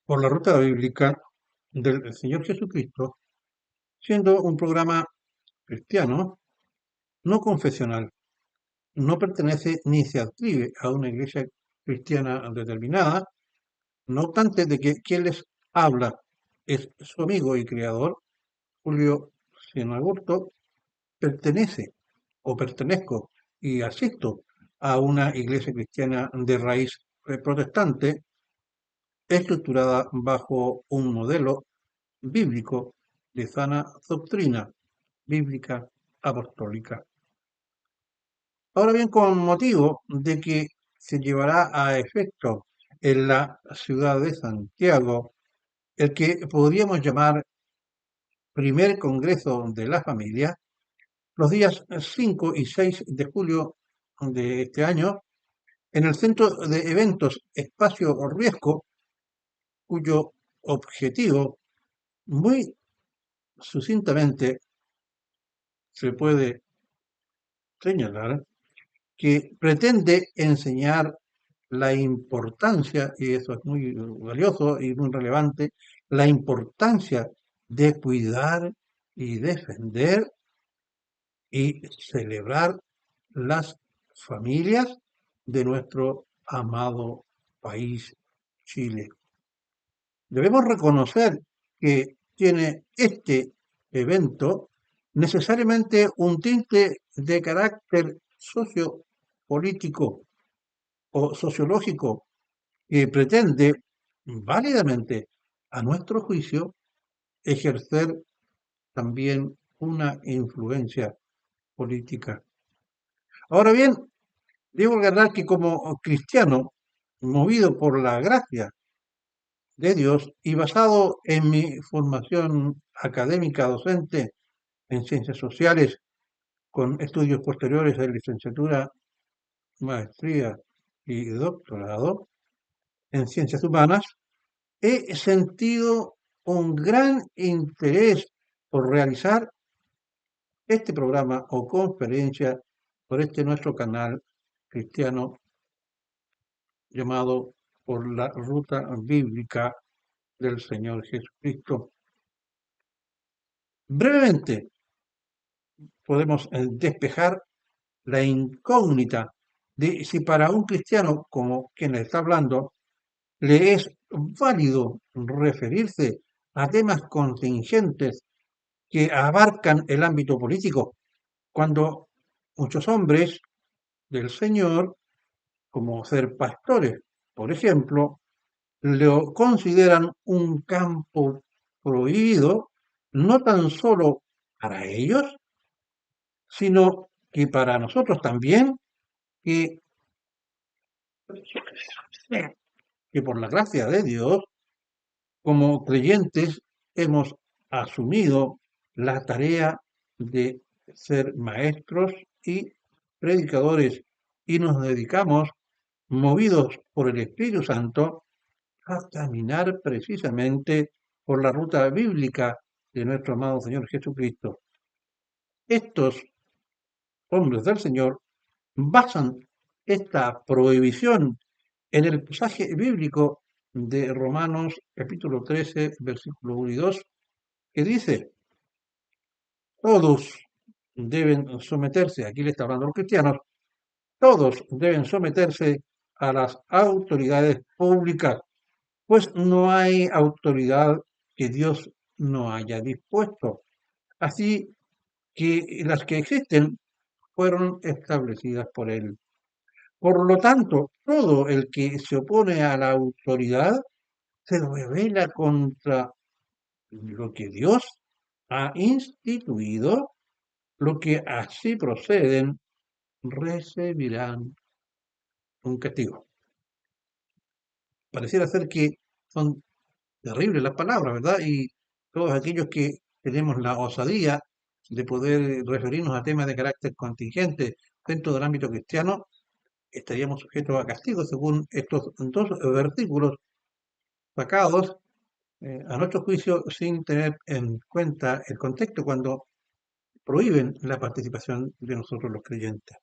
por la ruta bíblica del Señor Jesucristo, siendo un programa cristiano, no confesional, no pertenece ni se adscribe a una iglesia cristiana determinada, no obstante de que quien les habla es su amigo y creador, Julio Sinagoto, pertenece o pertenezco y asisto a una iglesia cristiana de raíz protestante estructurada bajo un modelo bíblico de sana doctrina bíblica apostólica. Ahora bien, con motivo de que se llevará a efecto en la ciudad de Santiago el que podríamos llamar primer Congreso de la Familia, los días 5 y 6 de julio de este año, en el Centro de Eventos Espacio Riesgo, cuyo objetivo muy sucintamente se puede señalar que pretende enseñar la importancia, y eso es muy valioso y muy relevante, la importancia de cuidar y defender y celebrar las familias de nuestro amado país, Chile. Debemos reconocer que tiene este evento necesariamente un tinte de carácter sociopolítico o sociológico que pretende válidamente, a nuestro juicio, ejercer también una influencia política. Ahora bien, debo aclarar que como cristiano, movido por la gracia de Dios y basado en mi formación académica docente en ciencias sociales, con estudios posteriores de licenciatura, maestría y doctorado en ciencias humanas, he sentido un gran interés por realizar este programa o conferencia por este nuestro canal cristiano llamado por la ruta bíblica del Señor Jesucristo. Brevemente podemos despejar la incógnita de si para un cristiano como quien le está hablando le es válido referirse a temas contingentes que abarcan el ámbito político, cuando muchos hombres del Señor, como ser pastores, por ejemplo, lo consideran un campo prohibido, no tan solo para ellos, sino que para nosotros también, que, que por la gracia de Dios, como creyentes, hemos asumido la tarea de ser maestros y predicadores y nos dedicamos, movidos por el Espíritu Santo, a caminar precisamente por la ruta bíblica de nuestro amado Señor Jesucristo. Estos hombres del Señor basan esta prohibición en el pasaje bíblico de Romanos capítulo 13, versículo 1 y 2, que dice, todos deben someterse, aquí le está hablando a los cristianos, todos deben someterse a las autoridades públicas, pues no hay autoridad que Dios no haya dispuesto. Así que las que existen fueron establecidas por Él. Por lo tanto, todo el que se opone a la autoridad se revela contra lo que Dios ha instituido, lo que así proceden recibirán un castigo. Pareciera ser que son terribles las palabras, ¿verdad? Y todos aquellos que tenemos la osadía de poder referirnos a temas de carácter contingente dentro del ámbito cristiano, estaríamos sujetos a castigo según estos dos versículos sacados, a nuestro juicio, sin tener en cuenta el contexto cuando prohíben la participación de nosotros los creyentes.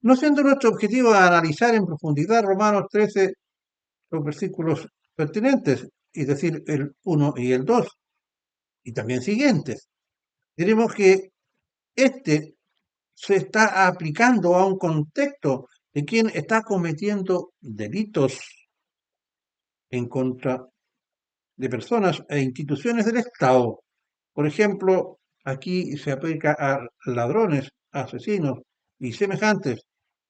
No siendo nuestro objetivo analizar en profundidad Romanos 13, los versículos pertinentes, es decir, el uno y el 2 y también siguientes. Tenemos que este se está aplicando a un contexto de quien está cometiendo delitos en contra de personas e instituciones del Estado. Por ejemplo, aquí se aplica a ladrones, asesinos y semejantes.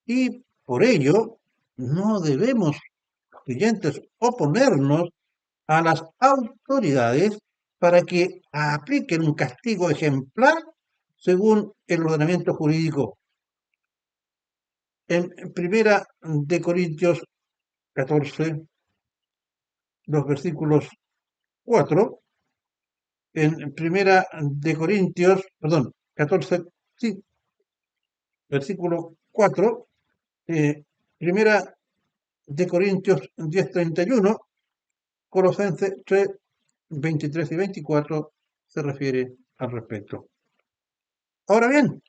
Y por ello, no debemos, los creyentes, oponernos a las autoridades para que apliquen un castigo ejemplar según el ordenamiento jurídico. En Primera de Corintios 14, los versículos 4, en Primera de Corintios, perdón, 14, sí, versículo 4, Primera de Corintios 10:31, Colosenses 3, 23 y 24 se refiere al respecto. Ahora bien,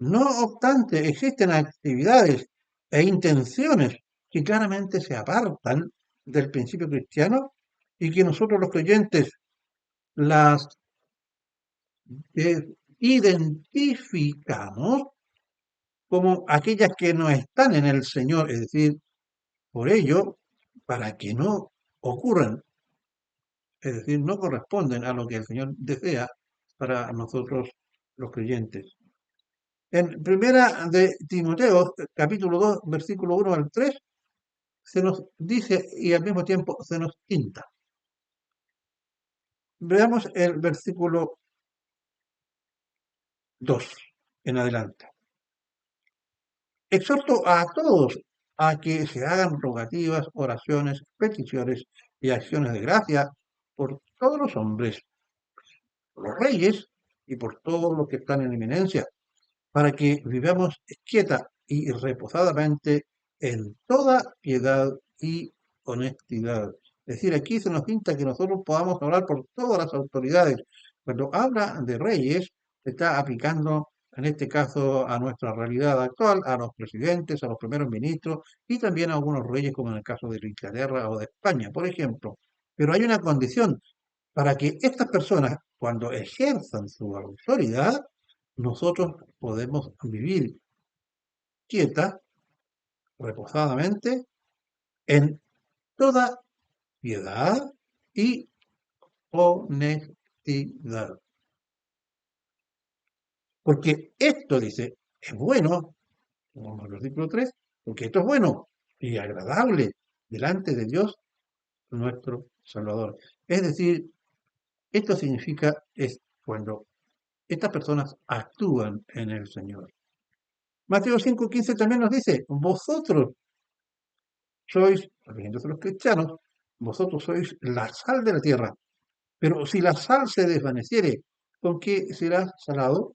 no obstante, existen actividades e intenciones que claramente se apartan del principio cristiano y que nosotros los creyentes las identificamos como aquellas que no están en el Señor, es decir, por ello, para que no ocurran, es decir, no corresponden a lo que el Señor desea para nosotros los creyentes. En Primera de Timoteo, capítulo 2, versículo 1 al 3, se nos dice y al mismo tiempo se nos insta. Veamos el versículo 2 en adelante. Exhorto a todos a que se hagan rogativas, oraciones, peticiones y acciones de gracia por todos los hombres, por los reyes y por todos los que están en eminencia, para que vivamos quieta y reposadamente en toda piedad y honestidad. Es decir, aquí se nos pinta que nosotros podamos hablar por todas las autoridades. Cuando habla de reyes, se está aplicando en este caso a nuestra realidad actual, a los presidentes, a los primeros ministros y también a algunos reyes, como en el caso de Inglaterra o de España, por ejemplo. Pero hay una condición para que estas personas, cuando ejerzan su autoridad, nosotros podemos vivir quieta, reposadamente, en toda piedad y honestidad. Porque esto dice, es bueno, como en el versículo 3, porque esto es bueno y agradable delante de Dios nuestro Salvador. Es decir, esto significa es cuando estas personas actúan en el Señor. Mateo 5:15 también nos dice, vosotros sois, refiriéndose a los cristianos, vosotros sois la sal de la tierra. Pero si la sal se desvaneciere, ¿con qué será salado?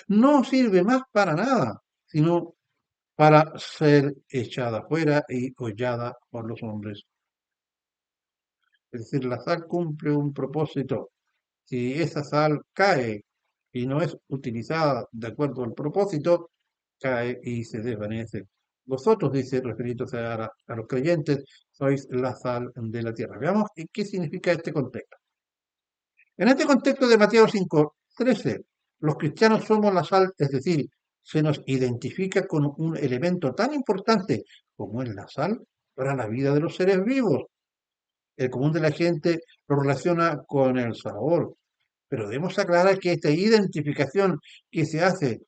No sirve más para nada, sino para ser echada fuera y hollada por los hombres. Es decir, la sal cumple un propósito. Si esa sal cae y no es utilizada de acuerdo al propósito, cae y se desvanece. Vosotros, dice, refiriéndose a los creyentes, sois la sal de la tierra. Veamos qué significa este contexto. En este contexto de Mateo 5:13, los cristianos somos la sal, es decir, se nos identifica con un elemento tan importante como es la sal para la vida de los seres vivos. El común de la gente lo relaciona con el sabor, pero debemos aclarar que esta identificación que se hace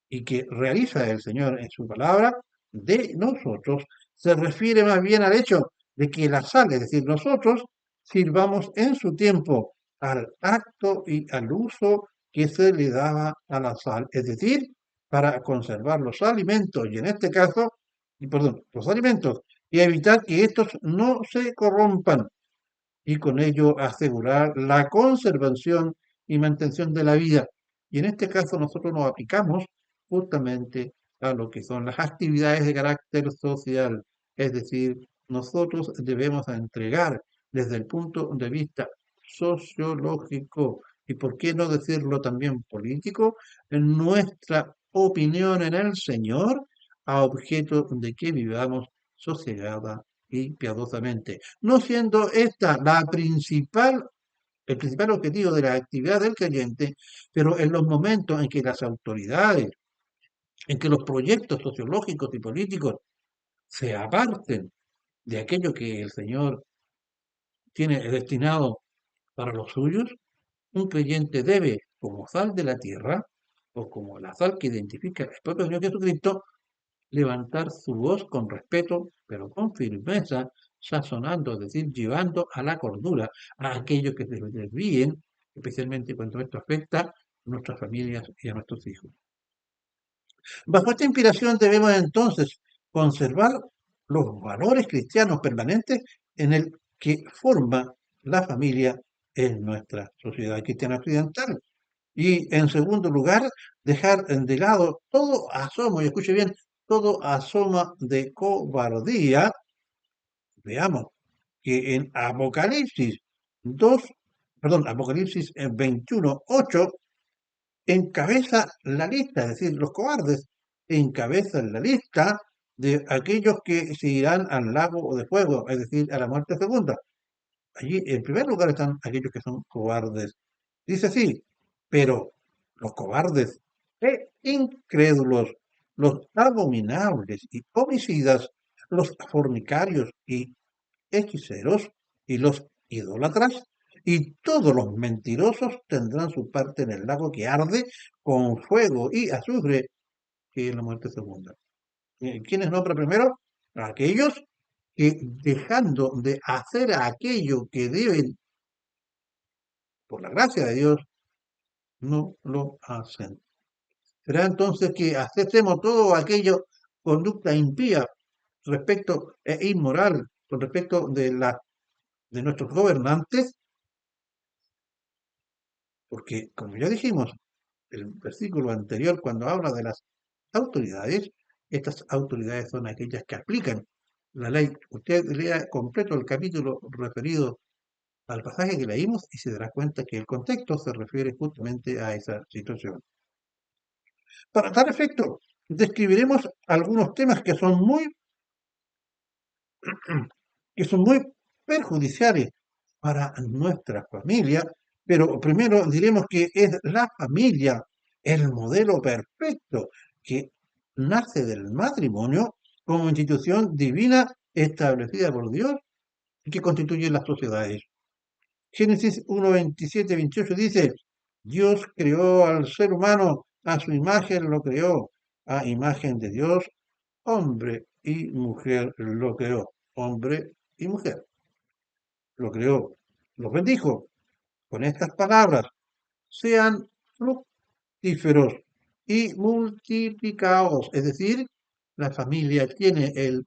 y que realiza el Señor en su palabra de nosotros se refiere más bien al hecho de que la sal, es decir, nosotros sirvamos en su tiempo al acto y al uso que se le daba a la sal, es decir, para conservar los alimentos y en este caso, y perdón, los alimentos y evitar que estos no se corrompan y con ello asegurar la conservación y mantención de la vida. Y en este caso nosotros nos aplicamos justamente a lo que son las actividades de carácter social. Es decir, nosotros debemos entregar desde el punto de vista sociológico y por qué no decirlo también político, en nuestra opinión en el Señor a objeto de que vivamos sosegada y piadosamente, no siendo esta el principal objetivo de la actividad del creyente, pero en los momentos en que las autoridades, en que los proyectos sociológicos y políticos se aparten de aquello que el Señor tiene destinado para los suyos, un creyente debe, como sal de la tierra, o como la sal que identifica el propio Señor Jesucristo, levantar su voz con respeto, pero con firmeza, sazonando, es decir, llevando a la cordura a aquellos que se desvíen, especialmente cuando esto afecta a nuestras familias y a nuestros hijos. Bajo esta inspiración debemos entonces conservar los valores cristianos permanentes en el que forma la familia en nuestra sociedad cristiana occidental. Y en segundo lugar, dejar de lado todo asomo, y escuche bien, todo asoma de cobardía. Veamos que en Apocalipsis 2, perdón, Apocalipsis 21:8 encabeza la lista, es decir, los cobardes encabezan la lista de aquellos que se irán al lago de fuego, es decir, a la muerte segunda. Allí, en primer lugar, están aquellos que son cobardes. Dice así, pero los cobardes e incrédulos, los abominables y homicidas, los fornicarios y hechiceros y los idólatras y todos los mentirosos tendrán su parte en el lago que arde con fuego y azufre, que es la muerte segunda. ¿Quiénes nombra primero? Aquellos que dejando de hacer aquello que deben, por la gracia de Dios, no lo hacen. Será entonces que aceptemos todo aquello, conducta impía respecto e inmoral con respecto de nuestros gobernantes, porque como ya dijimos, el versículo anterior, cuando habla de las autoridades, estas autoridades son aquellas que aplican la ley. Usted lea completo el capítulo referido al pasaje que leímos y se dará cuenta que el contexto se refiere justamente a esa situación. Para tal efecto, describiremos algunos temas que son muy perjudiciales para nuestra familia, pero primero diremos que es la familia el modelo perfecto que nace del matrimonio como institución divina establecida por Dios y que constituye las sociedades. Génesis 1, 27, 28 dice, Dios creó al ser humano, a su imagen lo creó, a imagen de Dios, hombre y mujer lo creó, hombre y mujer lo creó, los bendijo con estas palabras, sean fructíferos y multiplicados, es decir, la familia tiene el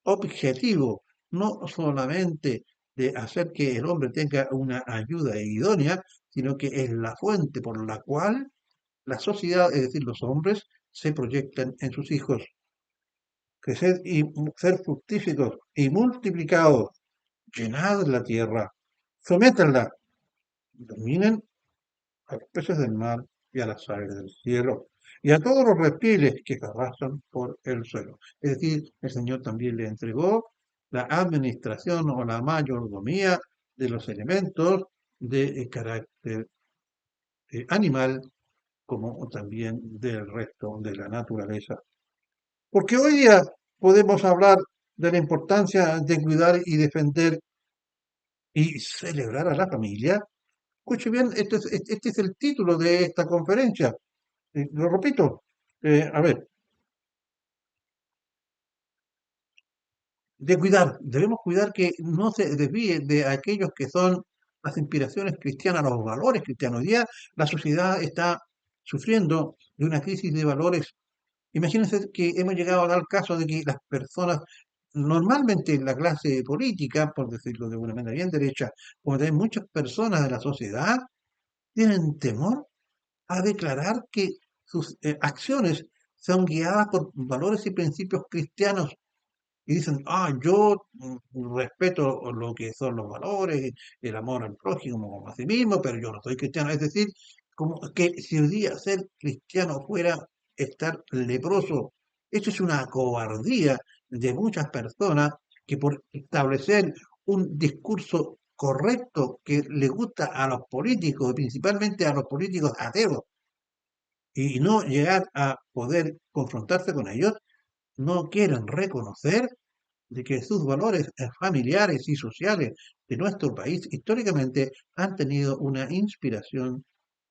objetivo no solamente de hacer que el hombre tenga una ayuda idónea, sino que es la fuente por la cual la sociedad, es decir, los hombres, se proyectan en sus hijos. Crecer y ser fructíferos y multiplicados, llenad la tierra, sométanla, dominen a los peces del mar y a las aves del cielo, y a todos los reptiles que arrastran por el suelo. Es decir, el Señor también le entregó la administración o la mayordomía de los elementos de carácter animal, como también del resto de la naturaleza. Porque hoy día podemos hablar de la importancia de cuidar y defender y celebrar a la familia. Escuche bien, este es el título de esta conferencia. Lo repito, a ver, de cuidar, debemos cuidar que no se desvíe de aquellos que son las inspiraciones cristianas, los valores cristianos. Hoy día la sociedad está sufriendo de una crisis de valores. Imagínense que hemos llegado al caso de que las personas, normalmente la clase política, por decirlo de una manera bien derecha, como también muchas personas de la sociedad, tienen temor a declarar que sus acciones son guiadas por valores y principios cristianos y dicen, yo respeto lo que son los valores, el amor al prójimo como a sí mismo, pero yo no soy cristiano. Es decir, como que si hoy día ser cristiano fuera estar leproso, eso es una cobardía de muchas personas que por establecer un discurso correcto que le gusta a los políticos, principalmente a los políticos ateos, y no llegar a poder confrontarse con ellos, no quieren reconocer de que sus valores familiares y sociales de nuestro país históricamente han tenido una inspiración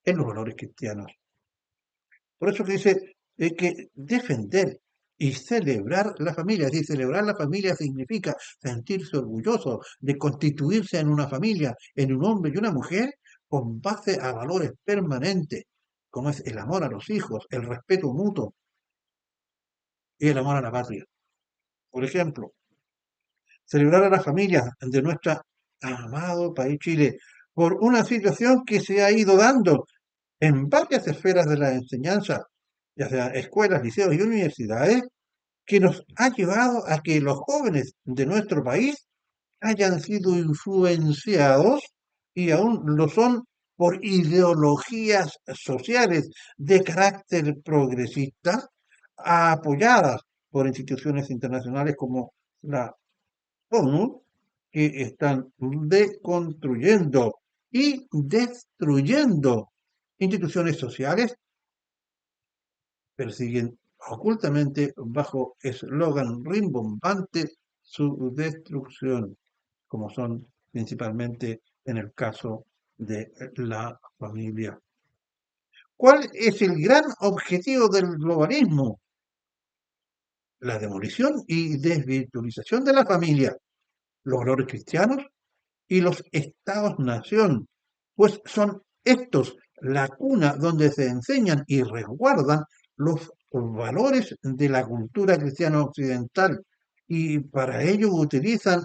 en los valores cristianos. Por eso que dice que defender y celebrar la familia, es decir, celebrar la familia significa sentirse orgulloso de constituirse en una familia, en un hombre y una mujer, con base a valores permanentes, como es el amor a los hijos, el respeto mutuo y el amor a la patria. Por ejemplo, celebrar a las familias de nuestro amado país Chile por una situación que se ha ido dando en varias esferas de la enseñanza, ya sea escuelas, liceos y universidades, que nos ha llevado a que los jóvenes de nuestro país hayan sido influenciados y aún lo son por ideologías sociales de carácter progresista, apoyadas por instituciones internacionales como la ONU, que están deconstruyendo y destruyendo instituciones sociales, persiguen ocultamente bajo eslogan rimbombante su destrucción, como son principalmente en el caso de la familia. ¿Cuál es el gran objetivo del globalismo? La demolición y desvirtualización de la familia, los valores cristianos y los estados-nación, pues son estos la cuna donde se enseñan y resguardan los valores de la cultura cristiana occidental y para ello utilizan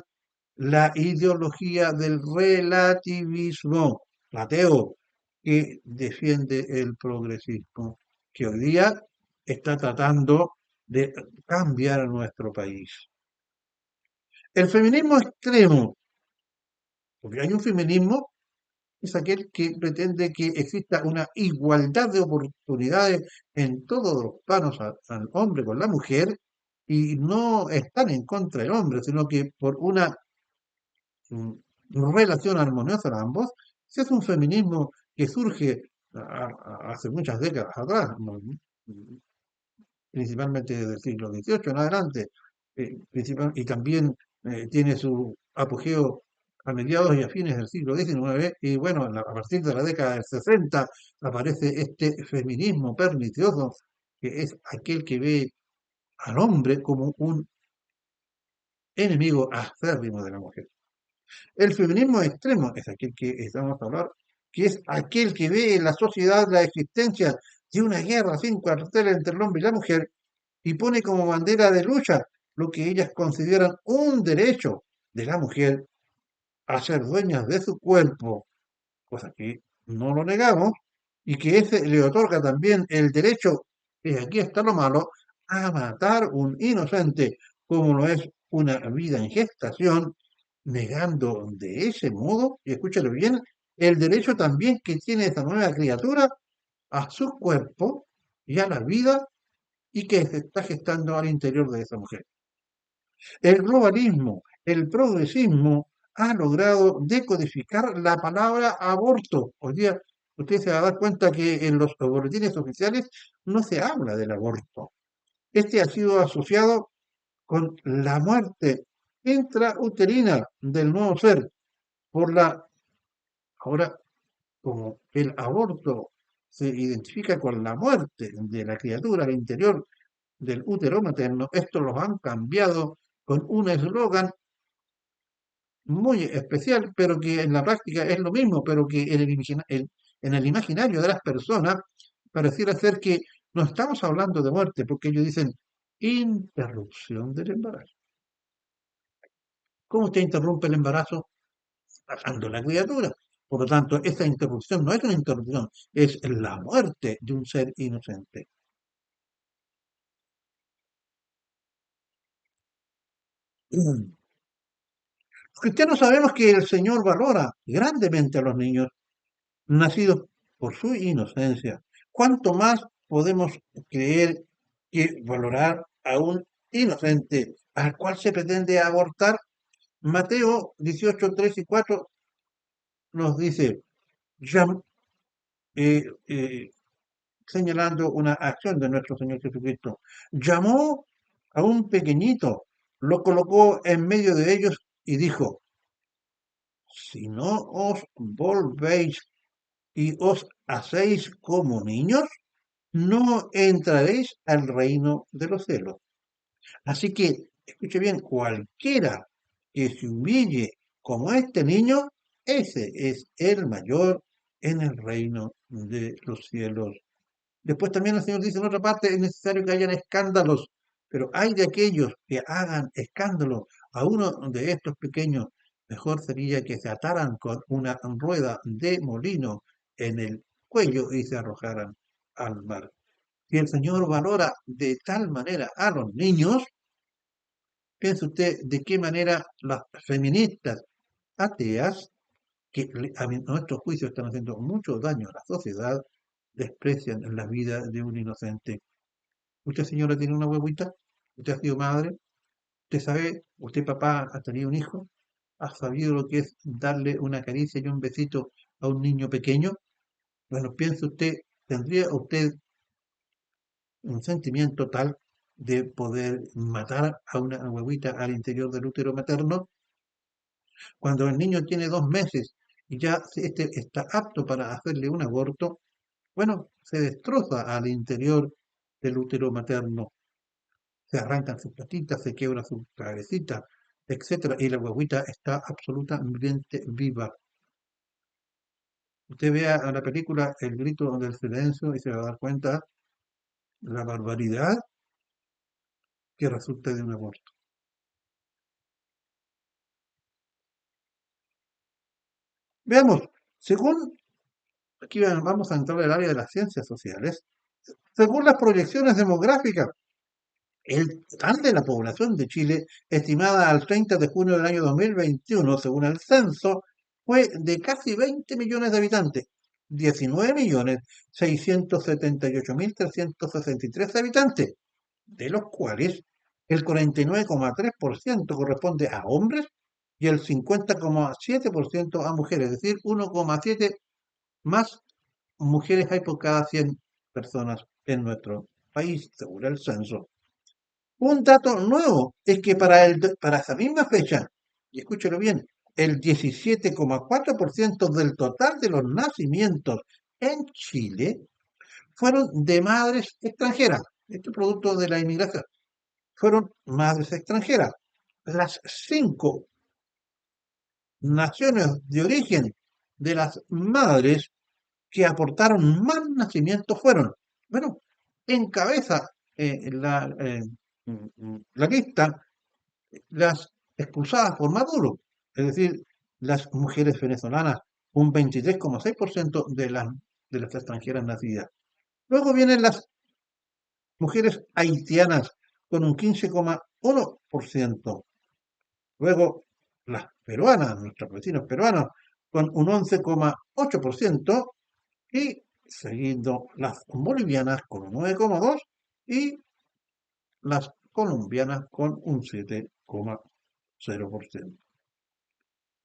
la ideología del relativismo ateo que defiende el progresismo, que hoy día está tratando de cambiar a nuestro país. El feminismo extremo, porque hay un feminismo es aquel que pretende que exista una igualdad de oportunidades en todos los planos al hombre con la mujer y no están en contra del hombre, sino que por una mm, relación armoniosa de ambos, se hace un feminismo que surge hace muchas décadas atrás, principalmente desde el siglo XVIII en adelante, y también tiene su apogeo a mediados y a fines del siglo XIX, y bueno, a partir de la década del 60 aparece este feminismo pernicioso, que es aquel que ve al hombre como un enemigo acérrimo de la mujer. El feminismo extremo es aquel que estamos a hablar, que es aquel que ve en la sociedad la existencia de una guerra sin cuartel entre el hombre y la mujer y pone como bandera de lucha lo que ellas consideran un derecho de la mujer a ser dueñas de su cuerpo, cosa que no lo negamos, y que ese le otorga también el derecho, y aquí está lo malo, a matar un inocente, como lo es una vida en gestación, negando de ese modo, y escúchalo bien, el derecho también que tiene esa nueva criatura a su cuerpo y a la vida y que se está gestando al interior de esa mujer. El globalismo, el progresismo ha logrado decodificar la palabra aborto. Hoy día usted se va a dar cuenta que en los boletines oficiales no se habla del aborto. Este ha sido asociado con la muerte intrauterina del nuevo ser por la, ahora como el aborto se identifica con la muerte de la criatura al interior del útero materno, estos los han cambiado con un eslogan muy especial, pero que en la práctica es lo mismo, pero que en el imaginario de las personas pareciera ser que no estamos hablando de muerte, porque ellos dicen interrupción del embarazo. ¿Cómo usted interrumpe el embarazo? Sacando la criatura. Por lo tanto, esta interrupción no es una interrupción, es la muerte de un ser inocente. Los cristianos sabemos que el Señor valora grandemente a los niños nacidos por su inocencia. ¿Cuánto más podemos creer que valorar a un inocente al cual se pretende abortar. Mateo 18, 3 y 4 nos dice, llam- eh, eh, señalando una acción de nuestro Señor Jesucristo, llamó a un pequeñito, lo colocó en medio de ellos y dijo, si no os volvéis y os hacéis como niños, no entraréis al reino de los cielos. Así que, escuche bien, cualquiera que se humille como este niño, ese es el mayor en el reino de los cielos. Después también el Señor dice en otra parte, es necesario que hayan escándalos, pero hay de aquellos que hagan escándalo a uno de estos pequeños, mejor sería que se ataran con una rueda de molino en el cuello y se arrojaran al mar. Si el Señor valora de tal manera a los niños, piense usted de qué manera las feministas ateas, que a nuestro juicio están haciendo mucho daño a la sociedad, desprecian la vida de un inocente. Usted, señora, tiene una huevita, usted ha sido madre, usted sabe, usted, papá, ha tenido un hijo, ha sabido lo que es darle una caricia y un besito a un niño pequeño. Bueno, piense usted, ¿tendría usted un sentimiento tal de poder matar a una huevita al interior del útero materno? Cuando el niño tiene 2 meses y ya este está apto para hacerle un aborto, bueno, se destroza al interior del útero materno, se arrancan sus patitas, se quiebra su cabecita, etcétera, y la guaguita está absolutamente viva. Usted vea a la película El grito del silencio y se va a dar cuenta la barbaridad que resulta de un aborto. Veamos, según, aquí vamos a entrar al área de las ciencias sociales, según las proyecciones demográficas, el total de la población de Chile, estimada al 30 de junio del año 2021, según el censo, fue de casi 20 millones de habitantes, 19.678.363 habitantes, de los cuales el 49,3% corresponde a hombres y el 50,7% a mujeres, es decir, 1,7 más mujeres hay por cada 100 personas en nuestro país, según el censo. Un dato nuevo es que para esa misma fecha, y escúchelo bien, el 17,4% del total de los nacimientos en Chile fueron de madres extranjeras. Este producto de la inmigración. Fueron madres extranjeras. Las 5 naciones de origen de las madres que aportaron más nacimientos fueron, bueno, encabeza la lista las expulsadas por Maduro, es decir, las mujeres venezolanas, un 23,6% de las extranjeras nacidas. Luego vienen las mujeres haitianas con un 15,1%. Luego las peruanas, nuestros vecinos peruanos, con un 11,8%. Y seguindo las bolivianas con un 9,2% y las colombianas con un 7,0%.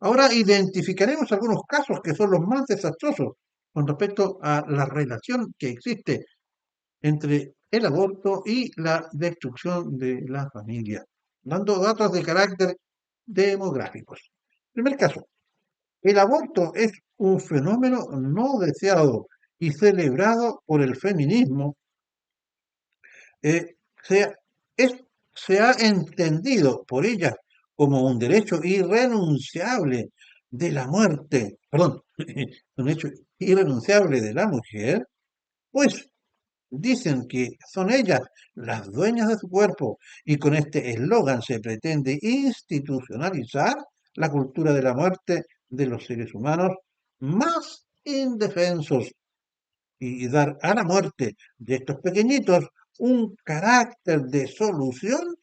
Ahora identificaremos algunos casos que son los más desastrosos con respecto a la relación que existe entre el aborto y la destrucción de la familia, dando datos de carácter demográficos. Primer caso, el aborto es un fenómeno no deseado y celebrado por el feminismo. eh, se, ha- se ha entendido por ella como un derecho irrenunciable de la muerte, perdón, un derecho irrenunciable de la mujer, pues dicen que son ellas las dueñas de su cuerpo y con este eslogan se pretende institucionalizar la cultura de la muerte de los seres humanos más indefensos y dar a la muerte de estos pequeñitos un carácter de solución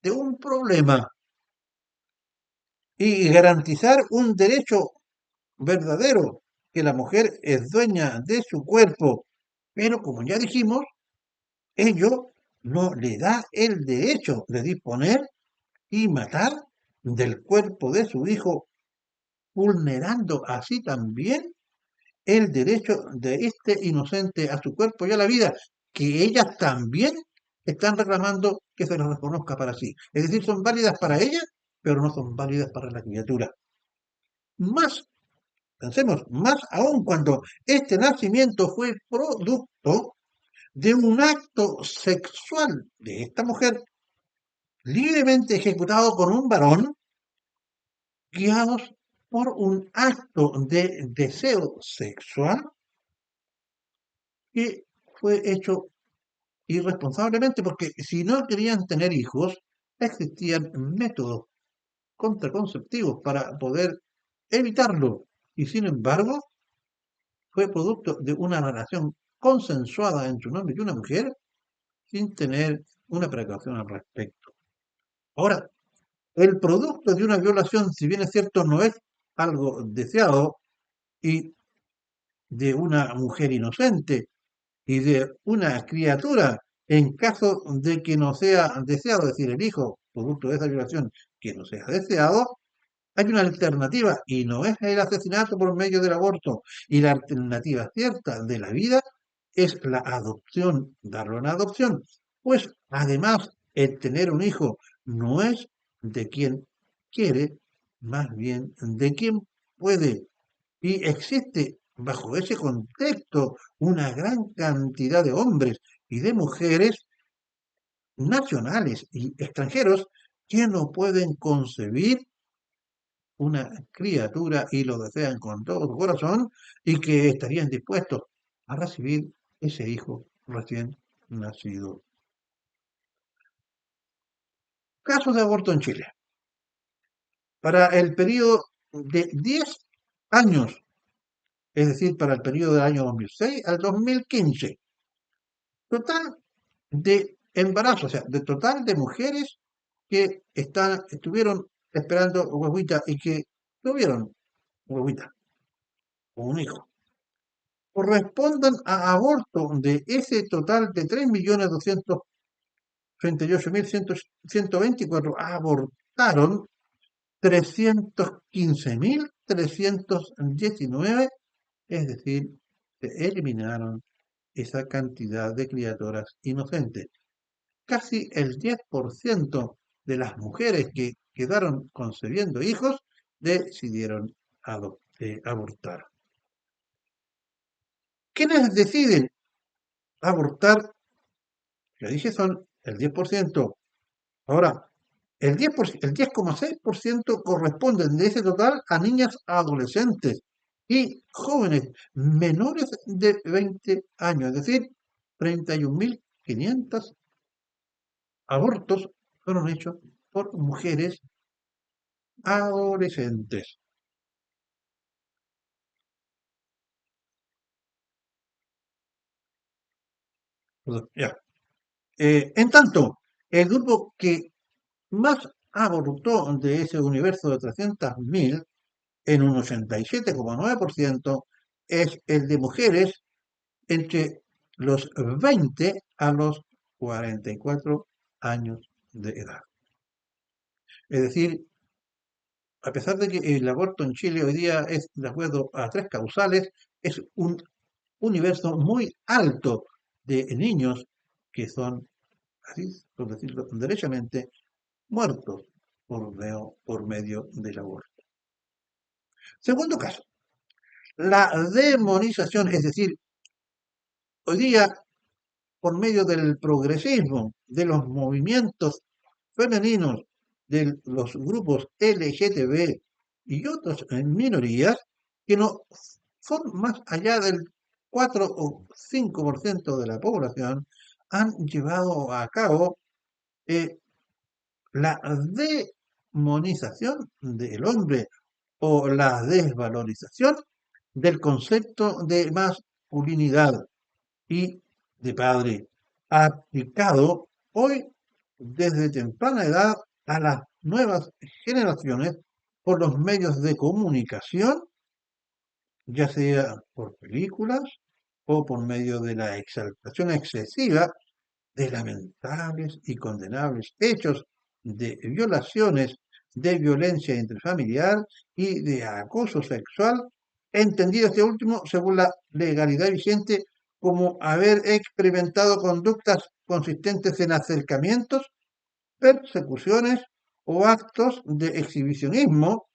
de un problema y garantizar un derecho verdadero, que la mujer es dueña de su cuerpo, pero como ya dijimos, ello no le da el derecho de disponer y matar del cuerpo de su hijo, vulnerando así también el derecho de este inocente a su cuerpo y a la vida, que ellas también están reclamando que se les reconozca para sí. Es decir, son válidas para ellas, pero no son válidas para la criatura. Más, pensemos, más aún cuando este nacimiento fue producto de un acto sexual de esta mujer libremente ejecutado con un varón, guiados por un acto de deseo sexual que fue hecho irresponsablemente, porque si no querían tener hijos, existían métodos contraconceptivos para poder evitarlo. Y sin embargo, fue producto de una relación consensuada entre un hombre y una mujer sin tener una precaución al respecto. Ahora, el producto de una violación, si bien es cierto, no es algo deseado y de una mujer inocente y de una criatura, en caso de que no sea deseado, es decir, el hijo, producto de esa violación, que no sea deseado, hay una alternativa y no es el asesinato por medio del aborto. Y la alternativa cierta de la vida es la adopción, darlo en adopción. Pues además, el tener un hijo no es de quien quiere, más bien de quien puede. Y existe bajo ese contexto una gran cantidad de hombres y de mujeres nacionales y extranjeros que no pueden concebir una criatura y lo desean con todo su corazón y que estarían dispuestos a recibir ese hijo recién nacido. Casos de aborto en Chile. Para el periodo de 10 años, es decir, para el periodo del año 2006 al 2015, total de embarazo, o sea, de total de mujeres que estuvieron esperando huevita y que tuvieron huevita o un hijo, correspondan a aborto de ese total de 3.238.124 abortaron 315.319, es decir, se eliminaron esa cantidad de criaturas inocentes. Casi el 10% de las mujeres que quedaron concebiendo hijos decidieron abortar. ¿Quiénes deciden abortar? Ya dije, son el 10%. Ahora, el 10,6% corresponden de ese total a niñas adolescentes y jóvenes menores de 20 años, es decir, 31.500 abortos fueron hechos por mujeres adolescentes. Ya. En tanto, el grupo que más abortó de ese universo de 300.000 en un 87,9% es el de mujeres entre los 20 a los 44 años de edad. Es decir, a pesar de que el aborto en Chile hoy día es, de acuerdo a tres causales, es un universo muy alto de niños que son, así por decirlo derechamente, muertos por medio del aborto. Segundo caso, la demonización, es decir, hoy día por medio del progresismo, de los movimientos femeninos, de los grupos LGTB y otras minorías que no son más allá del 4 o 5% de la población, han llevado a cabo eh, la demonización del hombre o la desvalorización del concepto de masculinidad y de padre, aplicado hoy desde temprana edad a las nuevas generaciones por los medios de comunicación, ya sea por películas o por medio de la exaltación excesiva de lamentables y condenables hechos de violaciones, de violencia intrafamiliar y de acoso sexual, entendido este último según la legalidad vigente como haber experimentado conductas consistentes en acercamientos, persecuciones o actos de exhibicionismo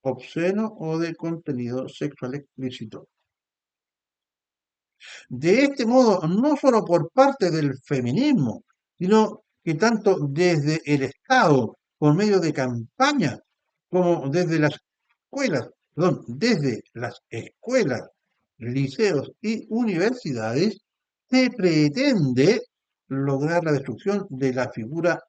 obsceno o de contenido sexual explícito. De este modo, no solo por parte del feminismo, sino que tanto desde el Estado, por medio de campañas, como desde las escuelas, liceos y universidades, se pretende lograr la destrucción de la figura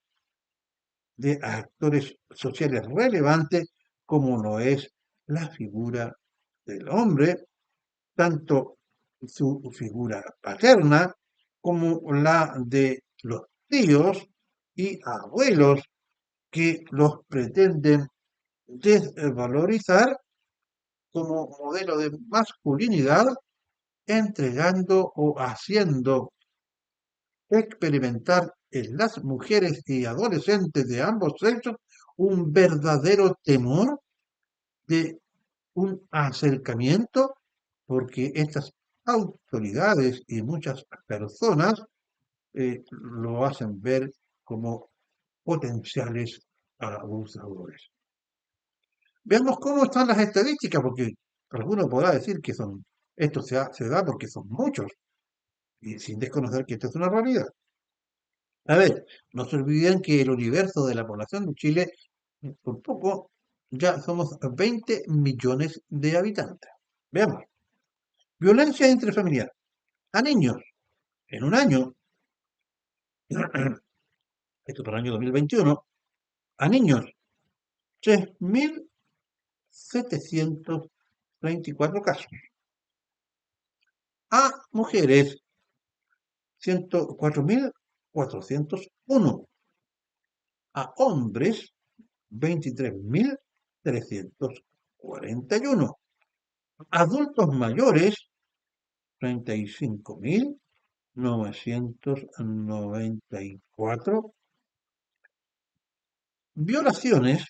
de actores sociales relevantes como lo es la figura del hombre, tanto su figura paterna como la de los tíos y abuelos que los pretenden desvalorizar como modelo de masculinidad, entregando o haciendo experimentar en las mujeres y adolescentes de ambos sexos un verdadero temor de un acercamiento, porque estas autoridades y muchas personas lo hacen ver como potenciales abusadores. Veamos cómo están las estadísticas, porque alguno podrá decir que se da porque son muchos, y sin desconocer que esto es una realidad. A ver, no se olviden que el universo de la población de Chile, por poco, ya somos 20 millones de habitantes. Veamos. Violencia intrafamiliar. A niños, en un año, esto para el año 2021, a niños, 3.734 casos. A mujeres, 104.401. A hombres, 23.341. Adultos mayores, 35.994. Violaciones,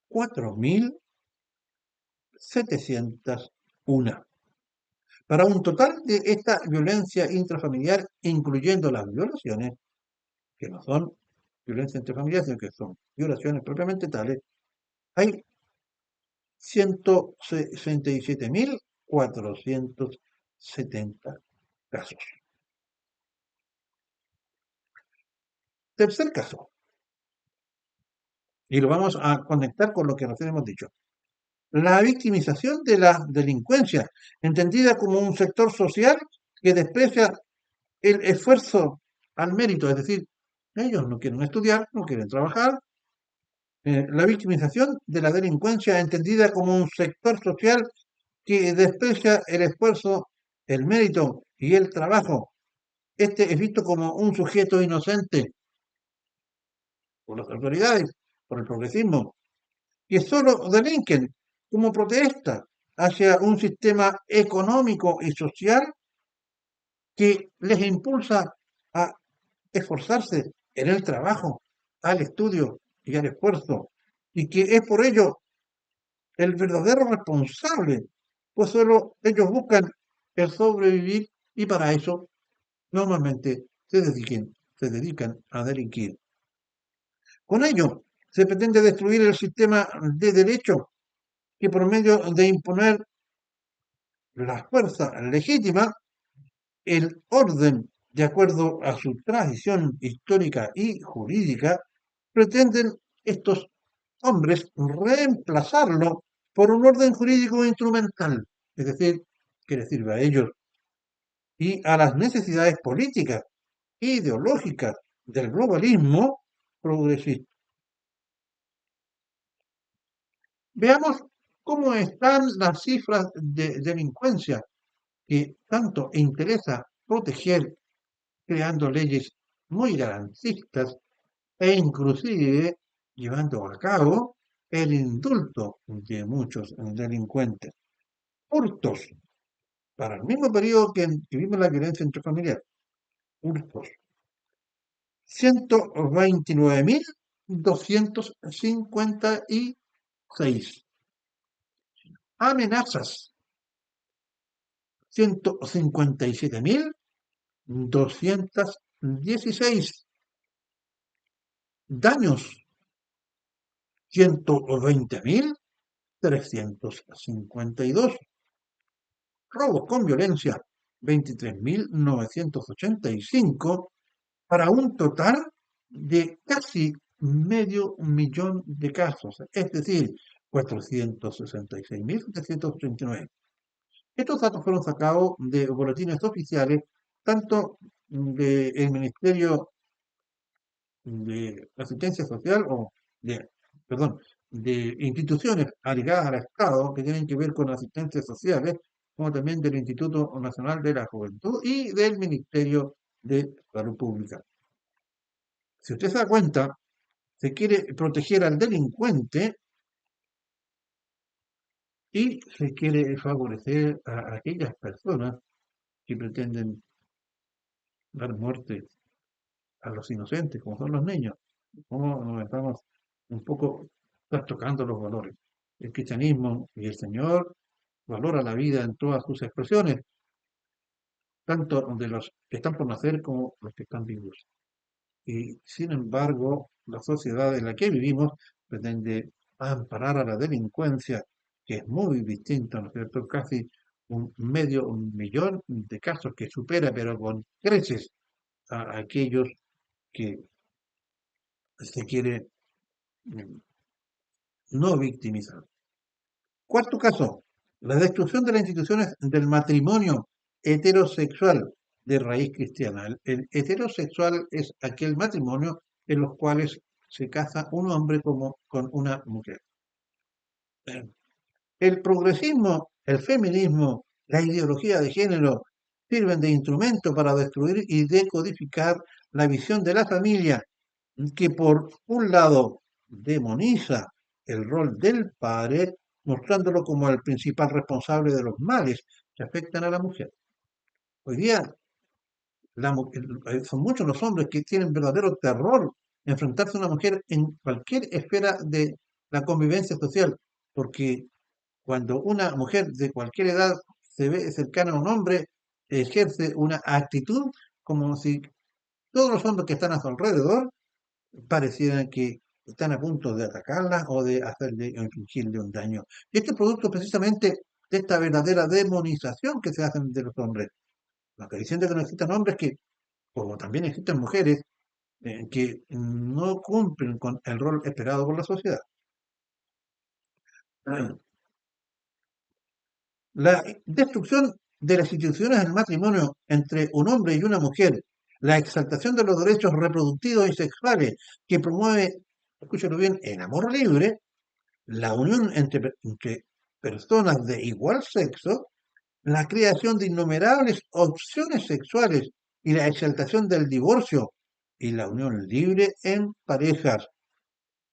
4.701. Para un total de esta violencia intrafamiliar, incluyendo las violaciones, que no son violencia intrafamiliar, sino que son violaciones propiamente tales, hay 167.470 casos. Tercer caso, y lo vamos a conectar con lo que recién hemos dicho. La victimización de la delincuencia, entendida como un sector social que desprecia el esfuerzo al mérito, es decir, ellos no quieren estudiar, no quieren trabajar. La victimización de la delincuencia, entendida como un sector social que desprecia el esfuerzo, el mérito y el trabajo. Este es visto como un sujeto inocente por las autoridades, por el progresismo, que solo delinquen como protesta hacia un sistema económico y social que les impulsa a esforzarse en el trabajo, al estudio y al esfuerzo, y que es por ello el verdadero responsable, pues solo ellos buscan el sobrevivir y para eso normalmente se dedican a delinquir. Con ello, se pretende destruir el sistema de derecho que por medio de imponer la fuerza legítima, el orden de acuerdo a su tradición histórica y jurídica, pretenden estos hombres reemplazarlo por un orden jurídico instrumental, es decir, que les sirva a ellos y a las necesidades políticas e ideológicas del globalismo progresista. Veamos cómo están las cifras de delincuencia que tanto interesa proteger creando leyes muy garantistas e inclusive llevando a cabo el indulto de muchos delincuentes. Hurtos, para el mismo periodo que vimos la violencia intrafamiliar, hurtos, 256. Amenazas, 157.216. Daños, 120.352. Robos con violencia, 23.985, para un total de casi medio millón de casos, es decir, 466.789. Estos datos fueron sacados de boletines oficiales, tanto del Ministerio de Asistencia Social perdón, de instituciones ligadas al Estado que tienen que ver con asistencias sociales, como también del Instituto Nacional de la Juventud y del Ministerio de Salud Pública. Si usted se da cuenta, se quiere proteger al delincuente y se quiere favorecer a aquellas personas que pretenden dar muerte a los inocentes, como son los niños. Como nos estamos un poco trastocando los valores. El cristianismo y el Señor valora la vida en todas sus expresiones, tanto de los que están por nacer como los que están vivos. Y sin embargo, la sociedad en la que vivimos pretende amparar a la delincuencia, que es muy distinta, ¿no es cierto? Casi un millón de casos que supera, pero con creces, a aquellos que se quiere no victimizar. Cuarto caso, la destrucción de las instituciones del matrimonio heterosexual de raíz cristiana. El heterosexual es aquel matrimonio en los cuales se casa un hombre como con una mujer. El progresismo, el feminismo, la ideología de género sirven de instrumento para destruir y decodificar la visión de la familia, que por un lado demoniza el rol del padre, mostrándolo como el principal responsable de los males que afectan a la mujer. Hoy día son muchos los hombres que tienen verdadero terror enfrentarse a una mujer en cualquier esfera de la convivencia social, porque cuando una mujer de cualquier edad se ve cercana a un hombre, ejerce una actitud como si todos los hombres que están a su alrededor parecieran que están a punto de atacarla o de hacerle o infligirle un daño. Y esto es producto precisamente de esta verdadera demonización que se hacen de los hombres. Lo que diciendo que no existen hombres que, como también existen mujeres, que no cumplen con el rol esperado por la sociedad. La destrucción de las instituciones del matrimonio entre un hombre y una mujer, la exaltación de los derechos reproductivos y sexuales que promueve, escúchalo bien, el amor libre, la unión entre personas de igual sexo, la creación de innumerables opciones sexuales y la exaltación del divorcio y la unión libre en parejas.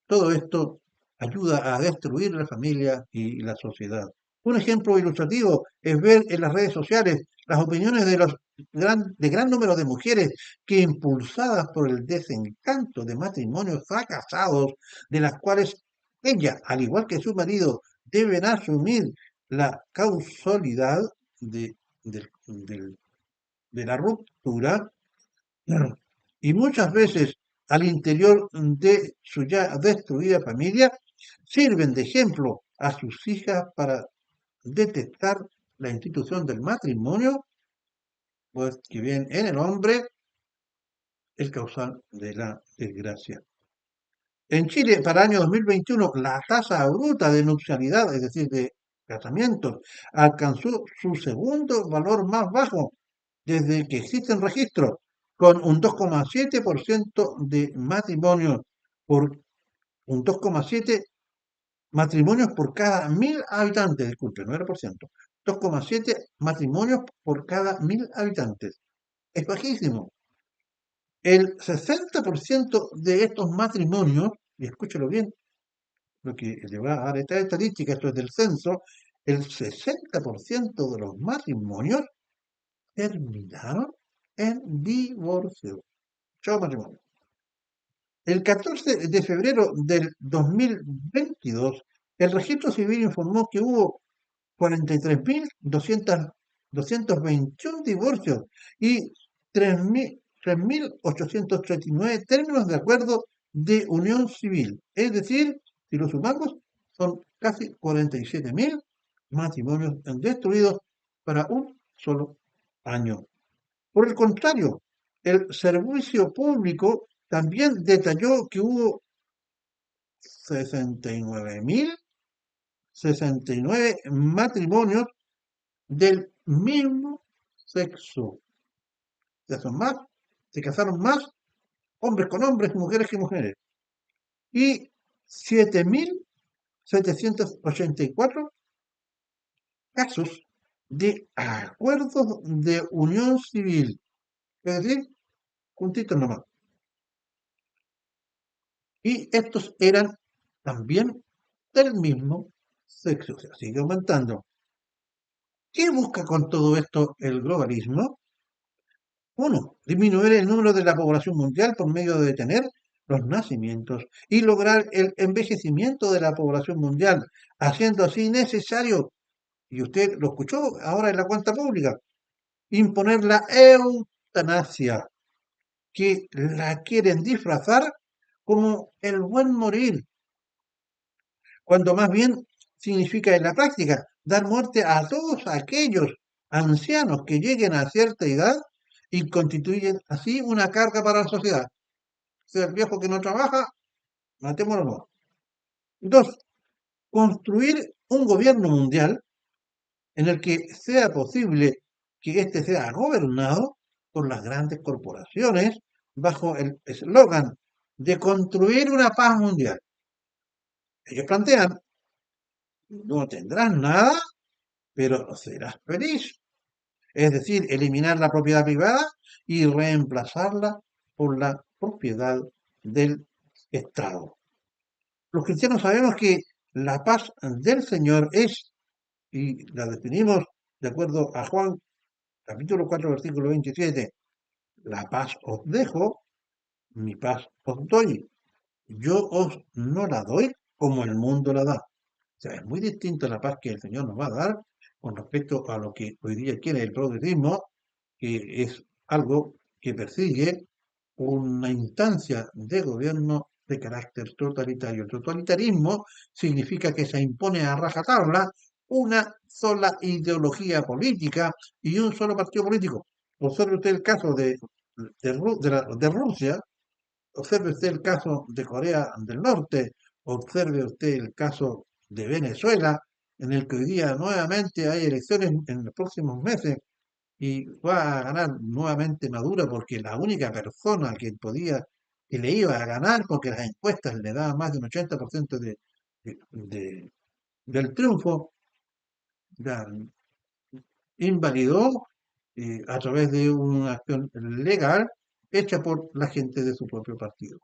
Todo esto ayuda a destruir la familia y la sociedad. Un ejemplo ilustrativo es ver en las redes sociales las opiniones de gran número de mujeres que, impulsadas por el desencanto de matrimonios fracasados, de las cuales ella, al igual que su marido, deben asumir la causalidad de, de la ruptura, y muchas veces al interior de su ya destruida familia, sirven de ejemplo a sus hijas para detectar la institución del matrimonio, pues que ven en el hombre el causal de la desgracia. En Chile, para el año 2021, la tasa bruta de nupcialidad, es decir, de casamientos, alcanzó su segundo valor más bajo desde que existen registros, con un 2,7% de matrimonios por un 2,7 matrimonios por cada 1.000 habitantes, disculpe, no era por ciento, 2,7 matrimonios por cada 1.000 habitantes. Es bajísimo. El 60% de estos matrimonios, y escúchelo bien, lo que le va a dar esta estadística, esto es del censo, el 60% de los matrimonios terminaron en divorcio. Chao matrimonio. El 14 de febrero del 2022, el registro civil informó que hubo 43.221 divorcios y 3.839 términos de acuerdo de unión civil. Es decir, si lo sumamos, son casi 47.000 matrimonios destruidos para un solo año. Por el contrario, el servicio público también detalló que hubo 69.069 matrimonios del mismo sexo. Ya son más, se casaron más hombres con hombres, mujeres que mujeres. Y 7.784 casos de acuerdos de unión civil. Es decir, juntitos nomás. Y estos eran también del mismo sexo. O sea, sigue aumentando. ¿Qué busca con todo esto el globalismo? Uno, disminuir el número de la población mundial por medio de detener los nacimientos y lograr el envejecimiento de la población mundial, haciendo así necesario, y usted lo escuchó ahora en la cuenta pública, imponer la eutanasia, que la quieren disfrazar como el buen morir, cuando más bien significa en la práctica dar muerte a todos aquellos ancianos que lleguen a cierta edad y constituyen así una carga para la sociedad. O sea, el viejo que no trabaja, matémoslo no. Dos, construir un gobierno mundial en el que sea posible que éste sea gobernado por las grandes corporaciones bajo el eslogan de construir una paz mundial. Ellos plantean, no tendrás nada, pero serás feliz. Es decir, eliminar la propiedad privada y reemplazarla por la propiedad del Estado. Los cristianos sabemos que la paz del Señor es, y la definimos de acuerdo a Juan capítulo 4 versículo 27, la paz os dejo, mi paz os doy. Yo os no la doy como el mundo la da. O sea, es muy distinta la paz que el Señor nos va a dar con respecto a lo que hoy día quiere el progresismo, que es algo que persigue una instancia de gobierno de carácter totalitario. El totalitarismo significa que se impone a rajatabla una sola ideología política y un solo partido político. Observe usted el caso de Rusia, observe usted el caso de Corea del Norte, observe usted el caso de Venezuela, en el que hoy día nuevamente hay elecciones en los próximos meses y va a ganar nuevamente Maduro porque la única persona que le iba a ganar, porque las encuestas le daban más de un 80% del triunfo, ya invalidó a través de una acción legal hecha por la gente de su propio partido.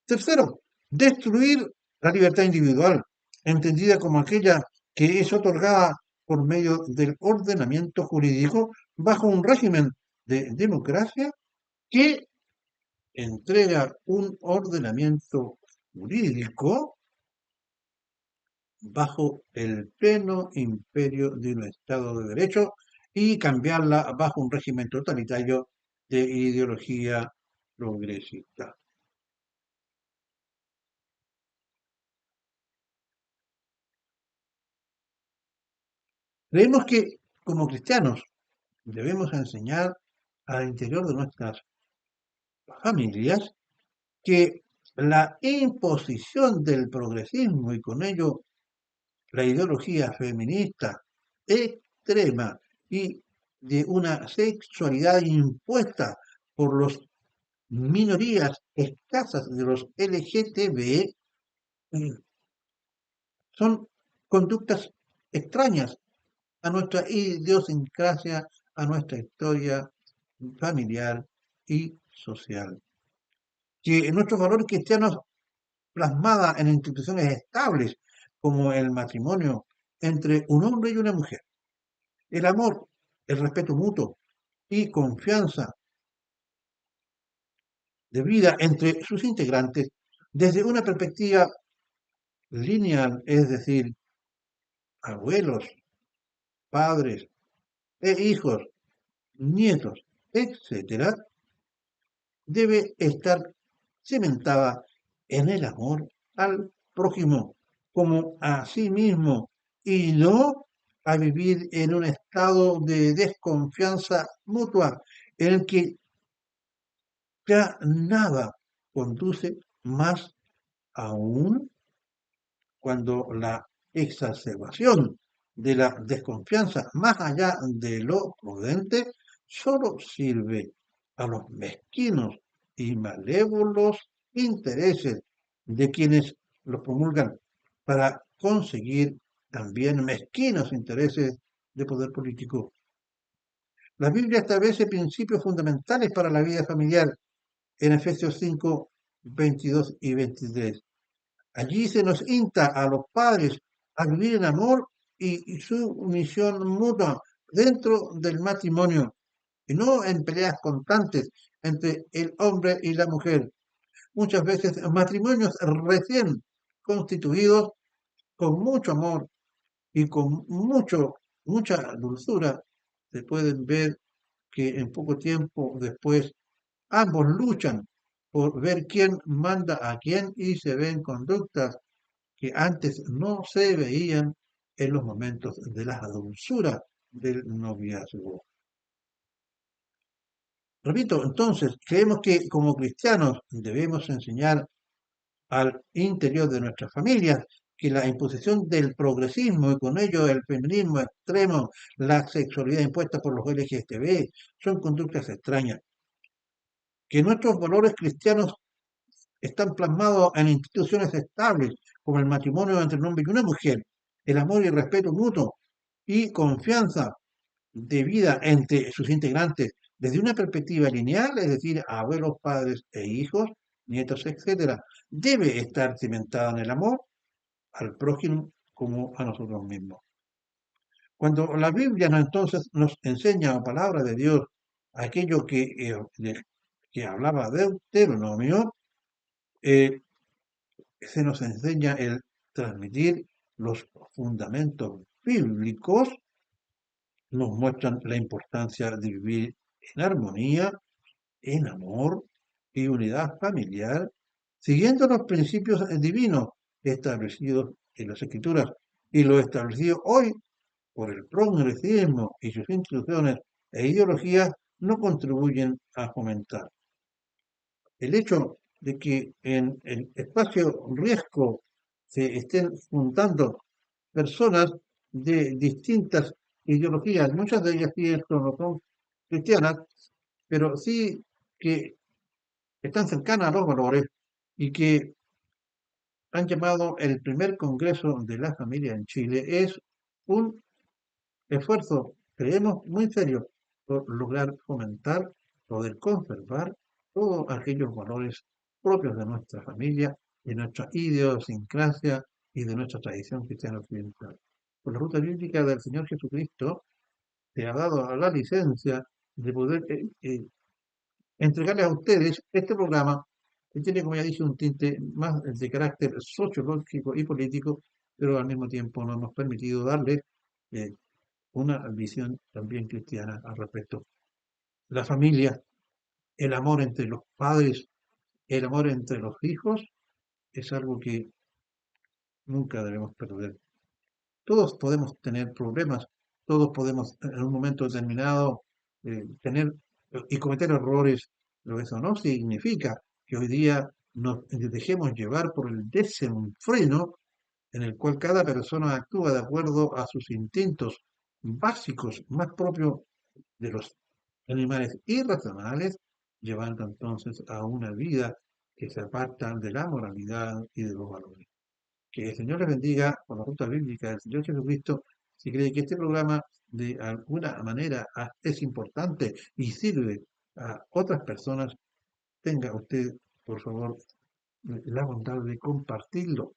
Tercero, destruir la libertad individual, entendida como aquella que es otorgada por medio del ordenamiento jurídico bajo un régimen de democracia que entrega un ordenamiento jurídico bajo el pleno imperio de un Estado de Derecho y cambiarla bajo un régimen totalitario de ideología progresista. Creemos que como cristianos debemos enseñar al interior de nuestras familias que la imposición del progresismo y con ello la ideología feminista extrema y de una sexualidad impuesta por las minorías escasas de los LGTB son conductas extrañas a nuestra idiosincrasia, a nuestra historia familiar y social. Que nuestros valores cristianos plasmada en instituciones estables como el matrimonio entre un hombre y una mujer, el amor, el respeto mutuo y confianza de vida entre sus integrantes desde una perspectiva lineal, es decir, abuelos, padres e hijos, nietos, etcétera, debe estar cimentada en el amor al prójimo como a sí mismo y no a vivir en un estado de desconfianza mutua en el que ya nada conduce más aún cuando la exacerbación de la desconfianza, más allá de lo prudente, solo sirve a los mezquinos y malévolos intereses de quienes los promulgan para conseguir también mezquinos intereses de poder político. La Biblia establece principios fundamentales para la vida familiar en Efesios 5, 22 y 23. Allí se nos insta a los padres a vivir en amor y su misión mutua dentro del matrimonio y no en peleas constantes entre el hombre y la mujer. Muchas veces matrimonios recién constituidos con mucho amor y con mucha dulzura se pueden ver que en poco tiempo después ambos luchan por ver quién manda a quién y se ven conductas que antes no se veían en los momentos de la dulzura del noviazgo. Repito, entonces, creemos que como cristianos debemos enseñar al interior de nuestras familias que la imposición del progresismo y con ello el feminismo extremo, la sexualidad impuesta por los LGTB, son conductas extrañas, que nuestros valores cristianos están plasmados en instituciones estables, como el matrimonio entre un hombre y una mujer, el amor y el respeto mutuo y confianza de vida entre sus integrantes desde una perspectiva lineal, es decir, abuelos, padres e hijos, nietos, etcétera, debe estar cimentada en el amor al prójimo como a nosotros mismos. Cuando la Biblia entonces nos enseña la palabra de Dios aquello que hablaba de Deuteronomio, eh, se nos enseña el transmitir los fundamentos bíblicos, nos muestran la importancia de vivir en armonía, en amor y unidad familiar, siguiendo los principios divinos establecidos en las Escrituras y lo establecido hoy por el progresismo y sus instituciones e ideologías no contribuyen a fomentar. El hecho de que en el espacio riesgo se estén juntando personas de distintas ideologías, muchas de ellas sí esto no son cristianas, pero sí que están cercanas a los valores y que han llamado el primer Congreso de la Familia en Chile, es un esfuerzo, creemos, muy serio por lograr fomentar, poder conservar todos aquellos valores propios de nuestra familia, de nuestra idiosincrasia y de nuestra tradición cristiana occidental. Por la ruta bíblica del Señor Jesucristo, te ha dado la licencia de poder entregarles a ustedes este programa que tiene, como ya dije, un tinte más de carácter sociológico y político, pero al mismo tiempo nos hemos permitido darles eh, una visión también cristiana al respecto. La familia, el amor entre los padres, el amor entre los hijos, es algo que nunca debemos perder. Todos podemos tener problemas, todos podemos en un momento determinado tener y cometer errores, pero eso no significa que hoy día nos dejemos llevar por el desenfreno en el cual cada persona actúa de acuerdo a sus instintos básicos, más propios de los animales irracionales, llevando entonces a una vida que se aparta de la moralidad y de los valores. Que el Señor les bendiga con la ruta bíblica del Señor Jesucristo. Si cree que este programa de alguna manera es importante y sirve a otras personas, tenga usted, por favor, la bondad de compartirlo.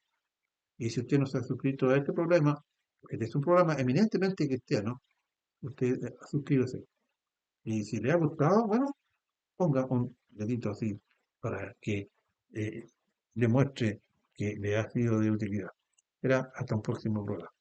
Y si usted no se ha suscrito a este programa, porque este es un programa eminentemente cristiano, usted suscríbase. Y si le ha gustado, bueno, ponga un dedito así para que demuestre que le ha sido de utilidad. Será hasta un próximo programa.